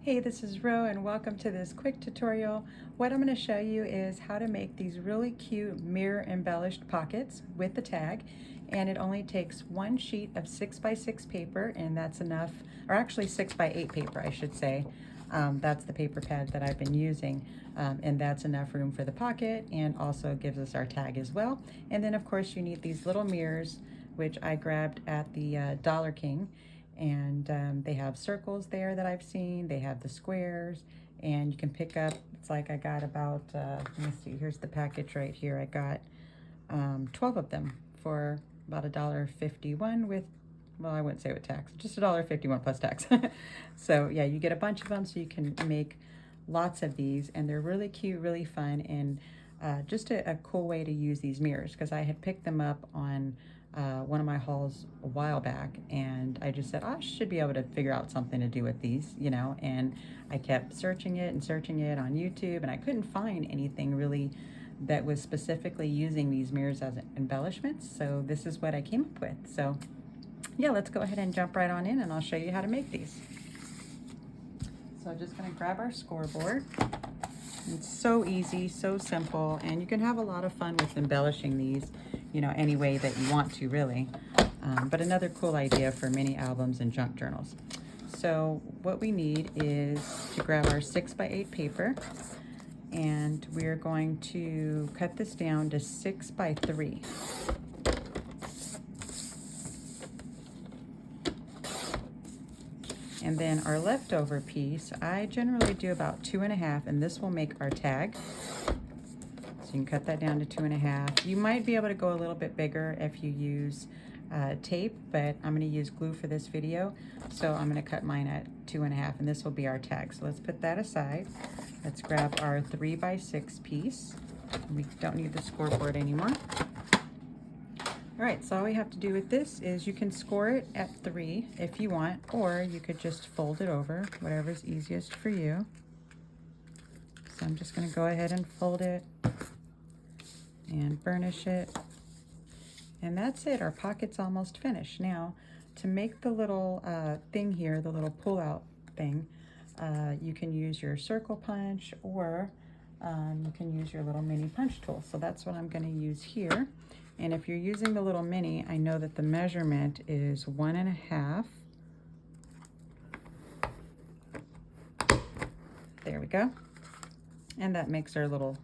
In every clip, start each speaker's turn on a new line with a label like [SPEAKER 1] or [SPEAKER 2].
[SPEAKER 1] Hey, this is Ro and welcome to this quick tutorial. What I'm going to show you is how to make these really cute mirror embellished pockets with the tag, and it only takes one sheet of 6x6 paper, and that's enough, or actually 6x8 paper I should say. That's the paper pad that I've been using, and that's enough room for the pocket and also gives us our tag as well. And then of course you need these little mirrors, which I grabbed at the Dollar King. And they have circles there that I've seen. They have the squares, and you can pick up, it's like I got about, let me see, here's the package right here. I got 12 of them for about $1.51 with, well, I wouldn't say with tax, just $1.51 plus tax. So yeah, you get a bunch of them so you can make lots of these, and they're really cute, really fun, and just a cool way to use these mirrors, because I had picked them up on one of my hauls a while back, and I just said, I should be able to figure out something to do with these, you know, and I kept searching it on YouTube, and I couldn't find anything really that was specifically using these mirrors as embellishments, so this is what I came up with. So yeah, let's go ahead and jump right on in and I'll show you how to make these. So I'm just going to grab our scoreboard. It's so easy, so simple, and you can have a lot of fun with embellishing these, you know, any way that you want to, really. But another cool idea for mini albums and junk journals. So what we need is to grab our 6x8 paper, and we're going to cut this down to 6x3. And then our leftover piece, I generally do about 2.5, and this will make our tag. So you can cut that down to 2.5. You might be able to go a little bit bigger if you use tape, but I'm going to use glue for this video, so I'm going to cut mine at 2.5, and this will be our tag. So let's put that aside. Let's grab our 3x6 piece. We don't need the scoreboard anymore. All right, so all we have to do with this is you can score it at 3 if you want, or you could just fold it over, whatever's easiest for you. So I'm just going to go ahead and fold it and burnish it. And that's it, our pocket's almost finished. Now, to make the little thing here, the little pull-out thing, you can use your circle punch, or you can use your little mini punch tool. So that's what I'm going to use here. And if you're using the little mini, I know that the measurement is 1.5. There we go. And that makes our little,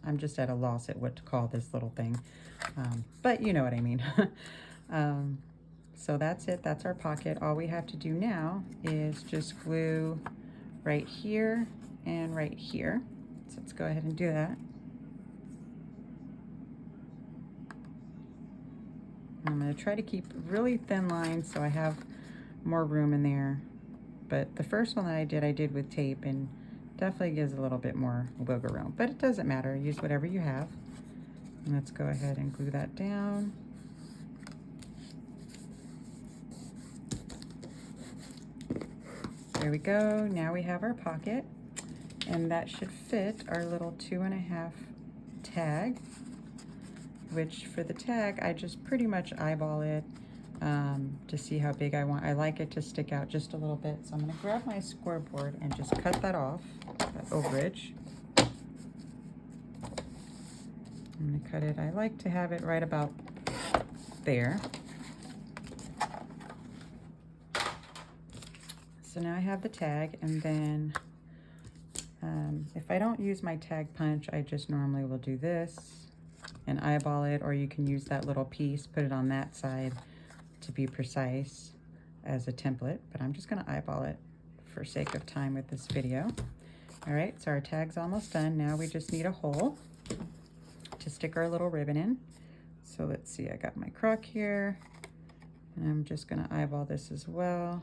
[SPEAKER 1] I'm just at a loss at what to call this little thing. But you know what I mean. So that's it, that's our pocket. All we have to do now is just glue right here and right here. So let's go ahead and do that. I'm going to try to keep really thin lines so I have more room in there. But the first one that I did with tape, and definitely gives a little bit more wiggle room. But it doesn't matter, use whatever you have. And let's go ahead and glue that down. There we go, now we have our pocket. And that should fit our little 2.5 tag, which for the tag, I just pretty much eyeball it to see how big I want. I like it to stick out just a little bit. So I'm gonna grab my scoreboard and just cut that off, that overage. I'm gonna cut it, I like to have it right about there. So now I have the tag, and then if I don't use my tag punch, I just normally will do this and eyeball it, or you can use that little piece, put it on that side to be precise as a template, but I'm just gonna eyeball it for sake of time with this video. All right, so our tag's almost done. Now we just need a hole to stick our little ribbon in. So let's see, I got my crock here, and I'm just gonna eyeball this as well,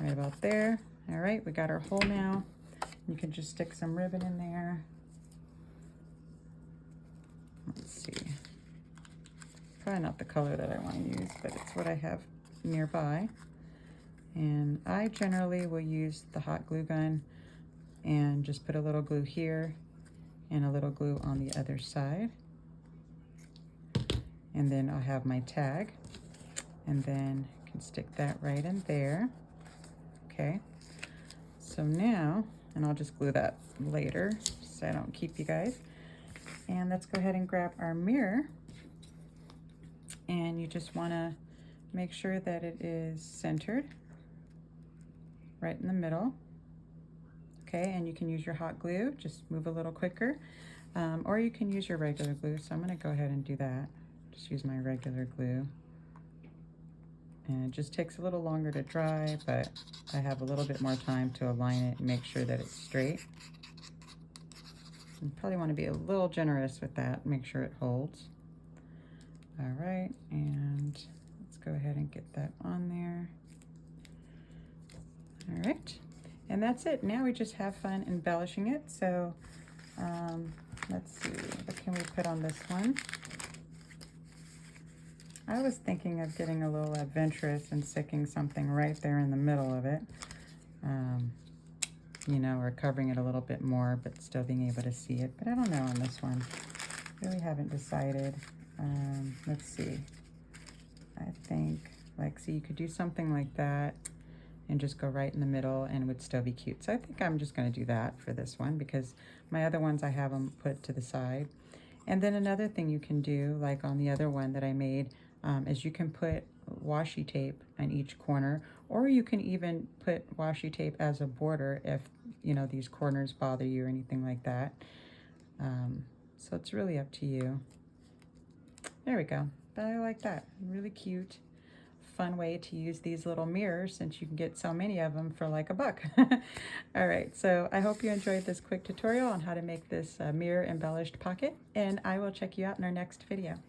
[SPEAKER 1] right about there. All right, we got our hole now. You can just stick some ribbon in there. Let's see, probably not the color that I want to use, but it's what I have nearby. And I generally will use the hot glue gun and just put a little glue here and a little glue on the other side. And then I'll have my tag, and then I can stick that right in there. Okay, So now, and I'll just glue that later so I don't keep you guys. And let's go ahead and grab our mirror. And you just want to make sure that it is centered right in the middle. Okay, and you can use your hot glue, just move a little quicker. Or you can use your regular glue. So I'm going to go ahead and do that. Just use my regular glue. And it just takes a little longer to dry, but I have a little bit more time to align it and make sure that it's straight. You probably want to be a little generous with that, make sure it holds. All right, and let's go ahead and get that on there. All right, and that's it. Now we just have fun embellishing it. So let's see, what can we put on this one? I was thinking of getting a little adventurous and sticking something right there in the middle of it. You know, or covering it a little bit more, but still being able to see it. But I don't know on this one. Really haven't decided. Let's see. I think, like, see, you could do something like that and just go right in the middle and it would still be cute. So I think I'm just going to do that for this one because my other ones I have them put to the side. And then another thing you can do, like on the other one that I made, is you can put washi tape on each corner, or you can even put washi tape as a border if, you know, these corners bother you or anything like that. So it's really up to you. There we go. But I like that. Really cute, fun way to use these little mirrors since you can get so many of them for like $1. All right, so I hope you enjoyed this quick tutorial on how to make this mirror embellished pocket, and I will check you out in our next video.